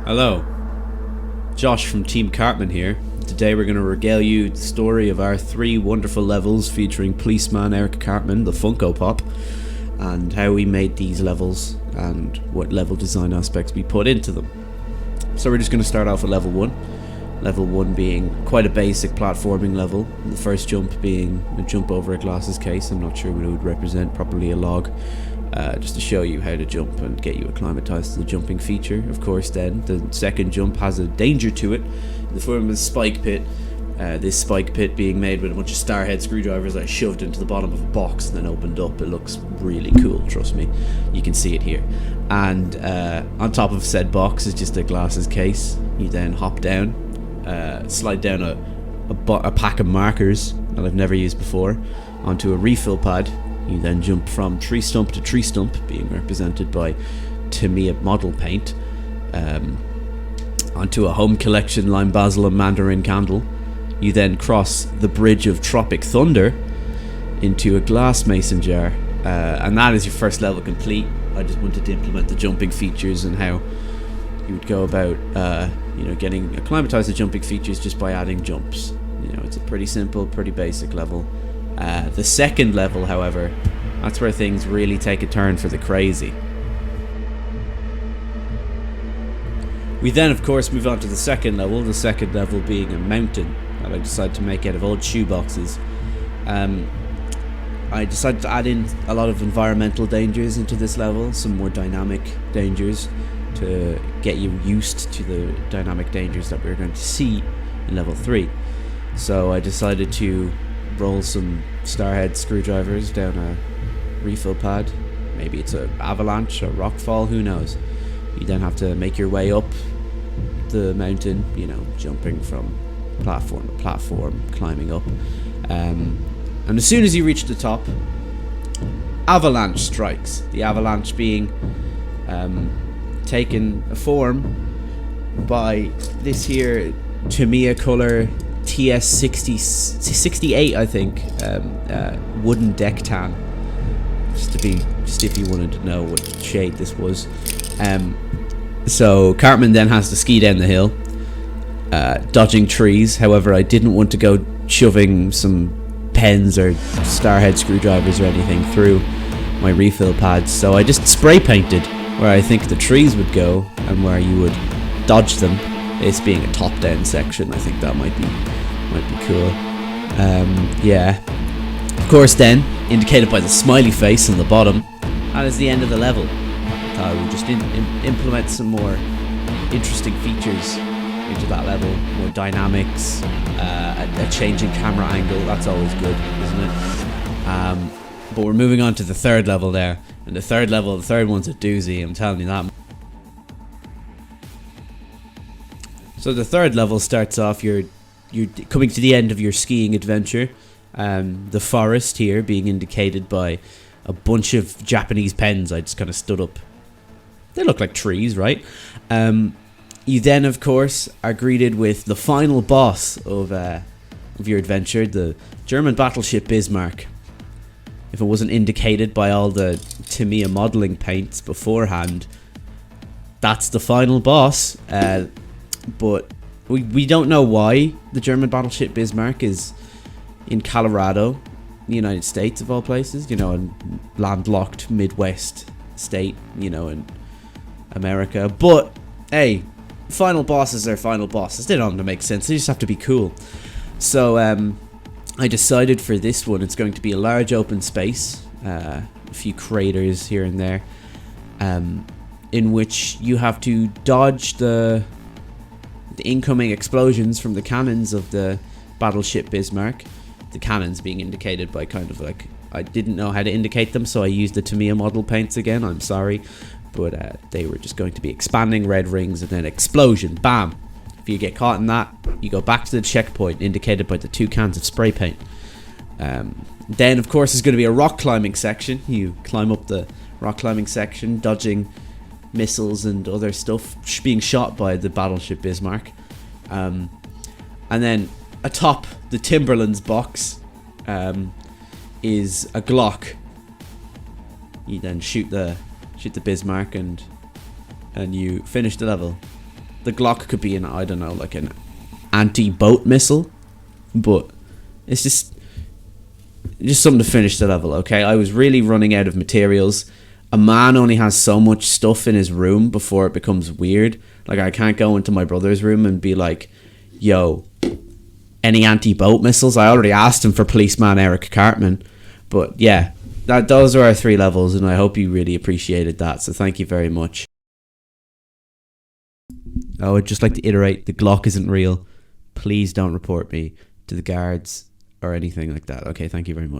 Hello, Josh from Team Cartman here. Today we're going to regale you the story of our 3 wonderful levels featuring Policeman Eric Cartman, the Funko Pop, and how we made these levels and what level design aspects we put into them. So we're just going to start off with level 1. Level 1 being quite a basic platforming level. The first jump being a jump over a glasses case. I'm not sure what it would represent, probably a log. Just to show you how to jump and get you acclimatized to the jumping feature. Of course, then the second jump has a danger to it in the form of a spike pit. This spike pit being made with a bunch of starhead screwdrivers that I shoved into the bottom of a box and then opened up. It looks really cool, trust me. You can see it here. And on top of said box is just a glasses case. You then hop down, slide down a pack of markers that I've never used before onto a refill pad. You then jump from tree stump to tree stump, being represented by Tamiya model paint, onto a home collection lime basil and mandarin candle. You then cross the bridge of Tropic Thunder into a glass mason jar, and that is your first level complete. I just wanted to implement the jumping features and how you would go about getting acclimatized to jumping features just by adding jumps. It's a pretty simple, pretty basic level. The second level, however, that's where things really take a turn for the crazy. We then, of course, move on to the second level being a mountain that I decided to make out of old shoeboxes. I decided to add in a lot of environmental dangers into this level, some more dynamic dangers to get you used to the dynamic dangers that we're going to see in level 3. So I decided to roll some starhead screwdrivers down a refill pad. Maybe it's an avalanche or rockfall, who knows. You then have to make your way up the mountain, jumping from platform to platform, climbing up. And as soon as you reach the top, avalanche strikes. The avalanche being taken a form by this here Tamiya color TS68, I think, wooden deck tan. Just if you wanted to know what shade this was. So Cartman then has to ski down the hill, dodging trees. However, I didn't want to go shoving some pens or starhead screwdrivers or anything through my refill pads, so I just spray painted where I think the trees would go and where you would dodge them. This being a top-down section, I think that might be cool. Yeah. Of course, then, indicated by the smiley face on the bottom, that is the end of the level. I will just implement some more interesting features into that level, more dynamics, a changing camera angle. That's always good, isn't it? But we're moving on to the third level there, and the third one's a doozy. I'm telling you that. So the third level starts off, you're coming to the end of your skiing adventure. The forest here being indicated by a bunch of Japanese pens. I just kind of stood up. They look like trees, right? You then, of course, are greeted with the final boss of your adventure, the German battleship Bismarck. If it wasn't indicated by all the Tamiya modeling paints beforehand, that's the final boss. But we don't know why the German battleship Bismarck is in Colorado, the United States of all places, a landlocked Midwest state, in America. But hey, final bosses are final bosses. They don't have to make sense. They just have to be cool. So I decided for this one it's going to be a large open space, a few craters here and there, in which you have to dodge the incoming explosions from the cannons of the battleship Bismarck. The cannons being indicated by kind of like, I didn't know how to indicate them, so I used the Tamiya model paints again. I'm sorry, but they were just going to be expanding red rings and then explosion, bam. If you get caught in that, you go back to the checkpoint indicated by the 2 cans of spray paint. Then of course there's going to be a rock climbing section. You climb up the rock climbing section, dodging missiles and other stuff being shot by the battleship Bismarck. And then atop the Timberlands box is a Glock. You then shoot the Bismarck and you finish the level. the Glock could be I don't know, like an anti-boat missile, but it's just something to finish the level. Okay, I was really running out of materials. A man only has so much stuff in his room before it becomes weird. Like, I can't go into my brother's room and be like, yo, any anti-boat missiles? I already asked him for policeman Eric Cartman. But yeah, those are our 3 levels, and I hope you really appreciated that, so thank you very much. Oh, I'd just like to iterate, the Glock isn't real. Please don't report me to the guards or anything like that. Okay, thank you very much.